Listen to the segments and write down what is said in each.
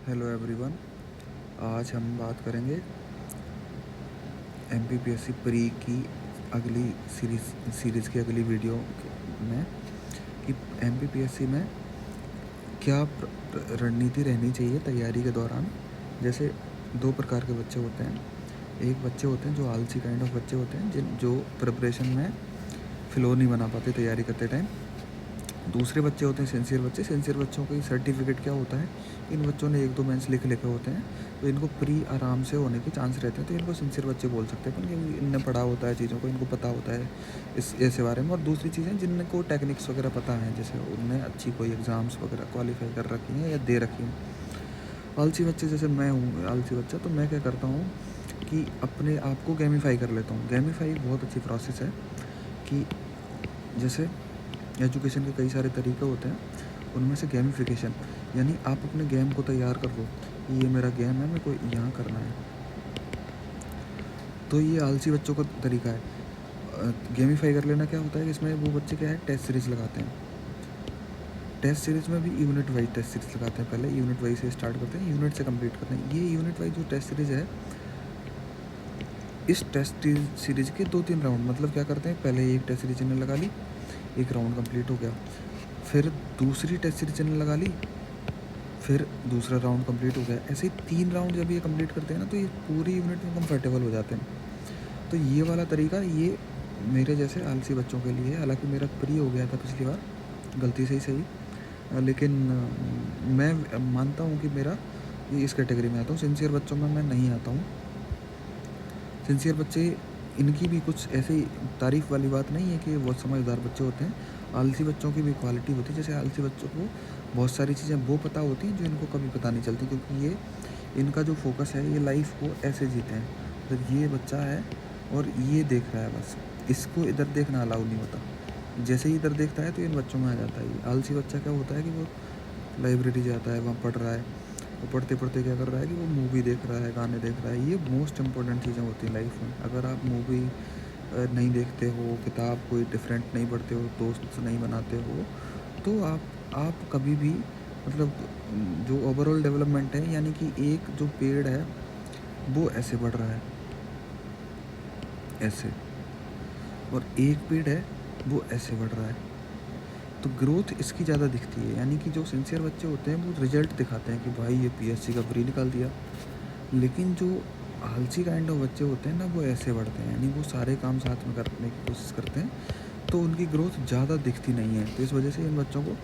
Hello everyone. आज हम बात करेंगे एमपीपीएससी प्री की अगली सीरीज़ की अगली वीडियो में कि एमपीपीएससी में क्या रणनीति रहनी चाहिए तैयारी के दौरान। जैसे दो प्रकार के बच्चे होते हैं। एक बच्चे होते हैं जो आलसी काइंड ऑफ बच्चे होते हैं जो प्रिपरेशन में फ्लो नहीं बना पाते तैयारी करते टाइम। दूसरे बच्चे होते हैं सिंसियर बच्चे। सिंसियर बच्चों का सर्टिफिकेट क्या होता है, इन बच्चों ने एक दो मेंस लिखे होते हैं तो इनको प्री आराम से होने के चांस रहते हैं, तो इनको सिंसियर बच्चे बोल सकते हैं क्योंकि इनने पढ़ा होता है चीज़ों को, इनको पता होता है इस ऐसे बारे में। और दूसरी चीज़ें जिनको टेक्निक्स वगैरह पता है, जैसे उनने अच्छी कोई एग्ज़ाम्स वगैरह क्वालिफाई कर रखी हैं या दे रखी हैं। आलसी बच्चे जैसे मैं हूँ आलसी बच्चा, तो मैं क्या करता हूँ कि अपने आप को गेमीफाई कर लेता हूँ। गेमीफाई एक बहुत अच्छी प्रोसेस है कि जैसे एजुकेशन के कई सारे तरीके होते हैं, उनमें से गेमिफिकेशन, यानी आप अपने गेम को तैयार कर लो कि ये मेरा गेम है, मेरे को यहाँ करना है। तो ये आलसी बच्चों का तरीका है। गेमिफाई कर लेना क्या होता है कि इसमें वो बच्चे क्या है, टेस्ट सीरीज़ लगाते हैं। टेस्ट सीरीज़ में भी यूनिट वाइज टेस्ट सीरीज़ लगाते हैं। पहले यूनिट वाइज से स्टार्ट करते हैं, यूनिट से कंप्लीट करते हैं। ये यूनिट वाइज जो टेस्ट सीरीज़ है, इस टेस्ट सीरीज़ के 2-3 राउंड, मतलब क्या करते हैं, पहले एक टेस्ट सीरीज ने लगा ली, एक राउंड कंप्लीट हो गया, फिर दूसरी टेस्ट सीरीज ने लगा ली, फिर दूसरा राउंड कंप्लीट हो गया। ऐसे ही 3 राउंड जब ये कंप्लीट करते हैं ना, तो ये पूरी यूनिट में कंफर्टेबल हो जाते हैं। तो ये वाला तरीका ये मेरे जैसे आलसी बच्चों के लिए है। हालांकि मेरा प्री हो गया था पिछली बार, गलती से ही सही, लेकिन मैं मानता हूँ कि मेरा ये इस कैटेगरी में आता हूँ। सिंसियर बच्चों में मैं नहीं आता हूँ। सिंसियर बच्चे, इनकी भी कुछ ऐसी तारीफ़ वाली बात नहीं है कि बहुत समझदार बच्चे होते हैं। आलसी बच्चों की भी क्वालिटी होती है। जैसे आलसी बच्चों को बहुत सारी चीज़ें वो पता होती हैं जो इनको कभी पता नहीं चलती, क्योंकि ये इनका जो फोकस है, ये लाइफ को ऐसे जीते हैं। तो ये बच्चा है और ये देख रहा है, बस इसको इधर देखना अलाउ नहीं होता। जैसे ही इधर देखता है तो इन बच्चों में आ जाता है। ये आलसी बच्चा क्या होता है कि वो लाइब्रेरी जाता है, वहाँ पढ़ रहा है, वो पढ़ते पढ़ते क्या कर रहा है कि वो मूवी देख रहा है, गाने देख रहा है। ये मोस्ट इम्पोर्टेंट चीज़ें होती हैं लाइफ में। अगर आप मूवी नहीं देखते हो, किताब कोई डिफरेंट नहीं पढ़ते हो, दोस्त नहीं बनाते हो, तो आप कभी भी, मतलब जो ओवरऑल डेवलपमेंट है, यानी कि एक जो पेड़ है वो ऐसे बढ़ रहा है, ऐसे, और एक पेड़ है वो ऐसे बढ़ रहा है, तो ग्रोथ इसकी ज़्यादा दिखती है। यानी कि जो सिंसियर बच्चे होते हैं वो रिजल्ट दिखाते हैं कि भाई ये पीएससी का प्री निकाल दिया। लेकिन जो आलसी काइंड ऑफ बच्चे होते हैं ना, वो ऐसे बढ़ते हैं, यानी वो सारे काम साथ में करने की कोशिश करते हैं, तो उनकी ग्रोथ ज़्यादा दिखती नहीं है। तो इस वजह से इन बच्चों को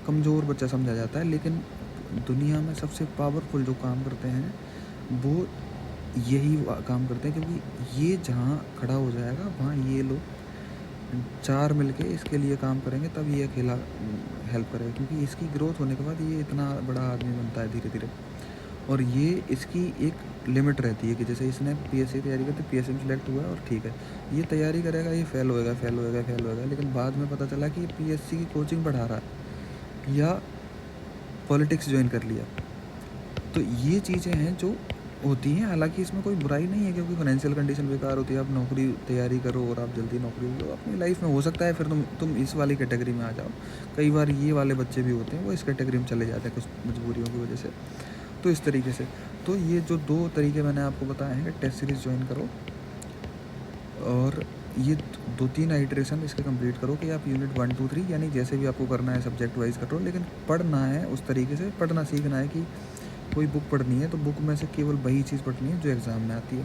कमज़ोर बच्चा समझा जाता है। लेकिन दुनिया में सबसे पावरफुल जो काम करते हैं वो यही काम करते हैं, क्योंकि ये जहाँ खड़ा हो जाएगा वहाँ ये लोग 4 मिलके इसके लिए काम करेंगे, तब ये अकेला हेल्प करेगा, क्योंकि इसकी ग्रोथ होने के बाद ये इतना बड़ा आदमी बनता है धीरे धीरे। और ये इसकी एक लिमिट रहती है कि जैसे इसने पीएससी तैयारी करती, पीएससी में सिलेक्ट हुआ और ठीक है, ये तैयारी करेगा, ये फेल होएगा फेल होएगा फेल होएगा, लेकिन बाद में पता चला कि ये पीएससी की कोचिंग पढ़ा रहा है या पॉलिटिक्स ज्वाइन कर लिया। तो ये चीज़ें हैं जो होती हैं। हालांकि इसमें कोई बुराई नहीं है, क्योंकि फाइनेंशियल कंडीशन बेकार होती है। आप नौकरी तैयारी करो और आप जल्दी नौकरी लो अपनी लाइफ में, हो सकता है फिर तुम इस वाली कैटेगरी में आ जाओ। कई बार ये वाले बच्चे भी होते हैं, वो इस कैटेगरी में चले जाते हैं कुछ मजबूरियों की वजह से। तो इस तरीके से, तो ये जो 2 तरीके मैंने आपको बताए हैं, टेस्ट सीरीज़ ज्वाइन करो और ये 2-3 आइटरेशन इसके कंप्लीट करो कि आप यूनिट 1, 2, 3, यानी जैसे भी आपको करना है सब्जेक्ट वाइज करो, लेकिन पढ़ना है उस तरीके से, पढ़ना सीखना है कि कोई बुक पढ़नी है तो बुक में से केवल वही चीज़ पढ़नी है जो एग्ज़ाम में आती है।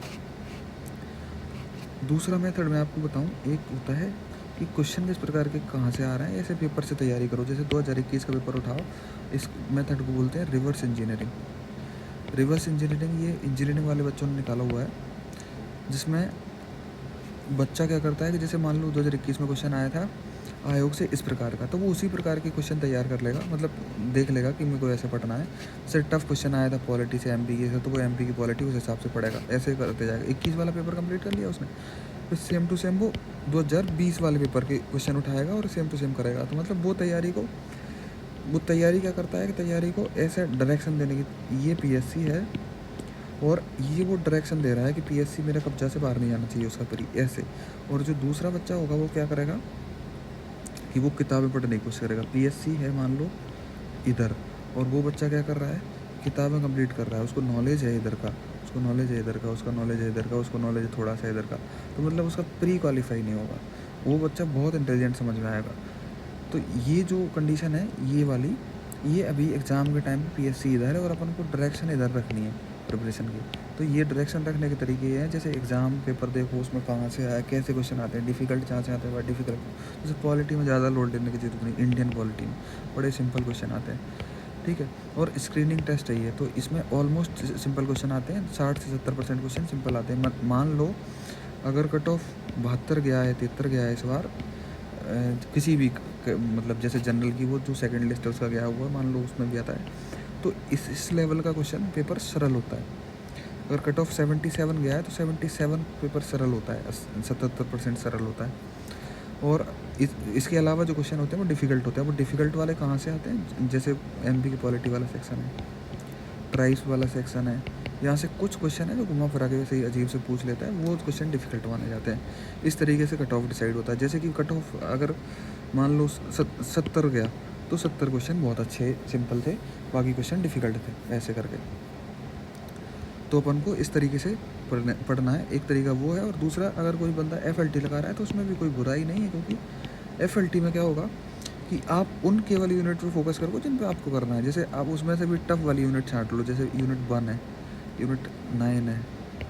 दूसरा मेथड मैं आपको बताऊं, एक होता है कि क्वेश्चन किस प्रकार के कहाँ से आ रहे हैं, ऐसे पेपर से तैयारी करो। जैसे 2021 का पेपर उठाओ, इस मेथड को बोलते हैं रिवर्स इंजीनियरिंग। रिवर्स इंजीनियरिंग ये इंजीनियरिंग वाले बच्चों ने निकाला हुआ है, जिसमें बच्चा क्या करता है कि जैसे मान लो 2021 में क्वेश्चन आया था आयोग से इस प्रकार का, तो वो उसी प्रकार के क्वेश्चन तैयार कर लेगा, मतलब देख लेगा कि मेरे को ऐसे पढ़ना है। जैसे टफ क्वेश्चन आया था पॉलिटी से, एमपी की से, तो वो एमपी की पॉलिटी उस हिसाब से पढ़ेगा, ऐसे करते जाएगा। 21 वाला पेपर कंप्लीट कर लिया उसने, फिर सेम टू सेम वो 2020 वाले पेपर के क्वेश्चन उठाएगा और सेम टू सेम करेगा। तो मतलब वो तैयारी क्या करता है कि तैयारी को ऐसे डायरेक्शन देने की, ये पीएससी है और ये वो डायरेक्शन दे रहा है कि पीएससी मेरे कब्जा से बाहर नहीं जाना चाहिए उसका प्री, ऐसे। और जो दूसरा बच्चा होगा वो क्या करेगा कि वो किताबें पढ़ने की कोशिश करेगा। पीएससी है मान लो इधर, और वो बच्चा क्या कर रहा है किताबें कंप्लीट कर रहा है, उसको नॉलेज है इधर का, उसको नॉलेज है इधर का, उसका नॉलेज है इधर का, उसको नॉलेज है थोड़ा सा इधर का, तो मतलब उसका प्री क्वालिफाई नहीं होगा, वो बच्चा बहुत इंटेलिजेंट समझ में आएगा। तो ये जो कंडीशन है ये वाली, ये अभी एग्ज़ाम के टाइम पे पीएससी इधर है और अपन को डायरेक्शन इधर रखनी है प्रिपरेशन की। तो ये डायरेक्शन रखने के तरीके ये हैं, जैसे एग्ज़ाम पेपर देखो उसमें कहाँ से आया, कैसे क्वेश्चन आते हैं, डिफ़िकल्ट जहाँ से आते हैं, डिफ़िकल्ट। जैसे पॉलिटी में ज़्यादा लोड लेने की जरूरत नहीं, इंडियन पॉलिटी में बड़े सिंपल क्वेश्चन आते हैं, ठीक है। और स्क्रीनिंग टेस्ट है ये, तो इसमें ऑलमोस्ट सिंपल क्वेश्चन आते हैं, 60 से 70% क्वेश्चन सिंपल आते हैं। मान लो अगर कट ऑफ 72 गया है, 73 गया है इस बार, किसी भी मतलब जैसे जनरल की वो जो सेकंड लिस्ट है उसका गया हुआ, मान लो उसमें भी आता है, तो इस लेवल का क्वेश्चन पेपर सरल होता है। अगर कट ऑफ 77 गया है तो 77 पेपर सरल होता है, 77% सरल होता है। और इसके अलावा जो क्वेश्चन होते हैं वो डिफ़िकल्ट होते हैं। वो डिफ़िकल्ट वाले कहाँ से आते हैं, जैसे एमपी की पॉलिटी वाला सेक्शन है, ट्राइब्स वाला सेक्शन है, यहाँ से कुछ क्वेश्चन है जो घुमा फिरा के वैसे ही अजीब से पूछ लेता है, वो क्वेश्चन डिफ़िकल्ट माने जाते हैं। इस तरीके से कट ऑफ डिसाइड होता है। जैसे कि कट ऑफ अगर मान लो 70 गया तो 70 क्वेश्चन बहुत अच्छे सिंपल थे, बाकी क्वेश्चन डिफ़िकल्ट थे, ऐसे करके। तो अपन को इस तरीके से पढ़ना है। एक तरीका वो है, और दूसरा अगर कोई बंदा एफएलटी लगा रहा है तो उसमें भी कोई बुराई नहीं है, क्योंकि एफएलटी में क्या होगा कि आप उन केवल यूनिट पे फोकस करो जिन पे आपको करना है। जैसे आप उसमें से भी टफ वाली यूनिट छांट लो, जैसे यूनिट 1 है, यूनिट 9 है,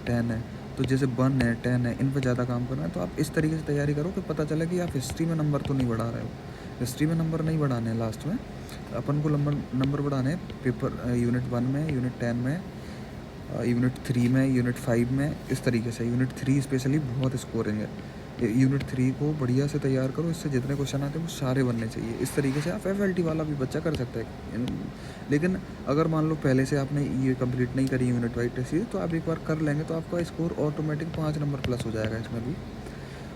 10 है, तो जैसे 1 है, 10 है, इन पर ज़्यादा काम करना है। तो आप इस तरीके से तैयारी करो कि पता चले कि आप हिस्ट्री में नंबर तो नहीं बढ़ा रहे हो, हिस्ट्री में नंबर नहीं बढ़ाने हैं लास्ट में, अपन को नंबर बढ़ाने हैं पेपर यूनिट 1 में, यूनिट 10 में, यूनिट 3 में, यूनिट 5 में। इस तरीके से यूनिट 3 स्पेशली बहुत स्कोरिंग है, यूनिट 3 को बढ़िया से तैयार करो, इससे जितने क्वेश्चन आते हैं वो सारे बनने चाहिए। इस तरीके से आप एफएलटी वाला भी बच्चा कर सकता है। लेकिन अगर मान लो पहले से आपने ये कंप्लीट नहीं करी यूनिट वाइज टेस्ट, तो आप एक बार कर लेंगे तो आपका स्कोर ऑटोमेटिक 5 नंबर प्लस हो जाएगा इसमें भी।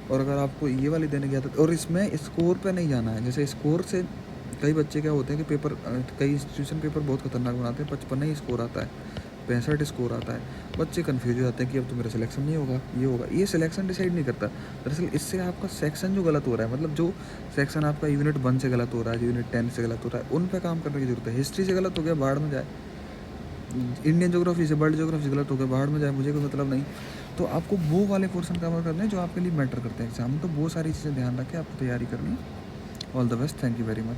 और अगर आपको ये वाली देने की आदत, और इसमें स्कोर पे नहीं जाना है, जैसे स्कोर से कई बच्चे क्या होते हैं कि पेपर, कई इंस्टीट्यूशन पेपर बहुत खतरनाक बनाते हैं, 55 ही स्कोर आता है, 65 स्कोर आता है, बच्चे कन्फ्यूज हो जाते हैं कि अब तो मेरा सिलेक्शन नहीं होगा, ये होगा। ये सिलेक्शन डिसाइड नहीं करता, दरअसल इससे आपका सेक्शन जो गलत हो रहा है, मतलब जो सेक्शन आपका यूनिट 1 से गलत हो रहा है, यूनिट 10 से गलत हो रहा है, उन पर काम करने की जरूरत है। हिस्ट्री से गलत हो गया, बाहर में जाए, इंडियन ज्योग्राफी से, वर्ल्ड ज्योग्राफी से गलत हो गया, बाहर में जाए, मुझे कोई मतलब नहीं। तो आपको वो वाले पोर्शन कवर करने हैं जो आपके लिए मैटर करते हैं एग्जाम में। तो वो सारी चीज़ें ध्यान रख के आपको तैयारी करनी है। All the best, thank you very much.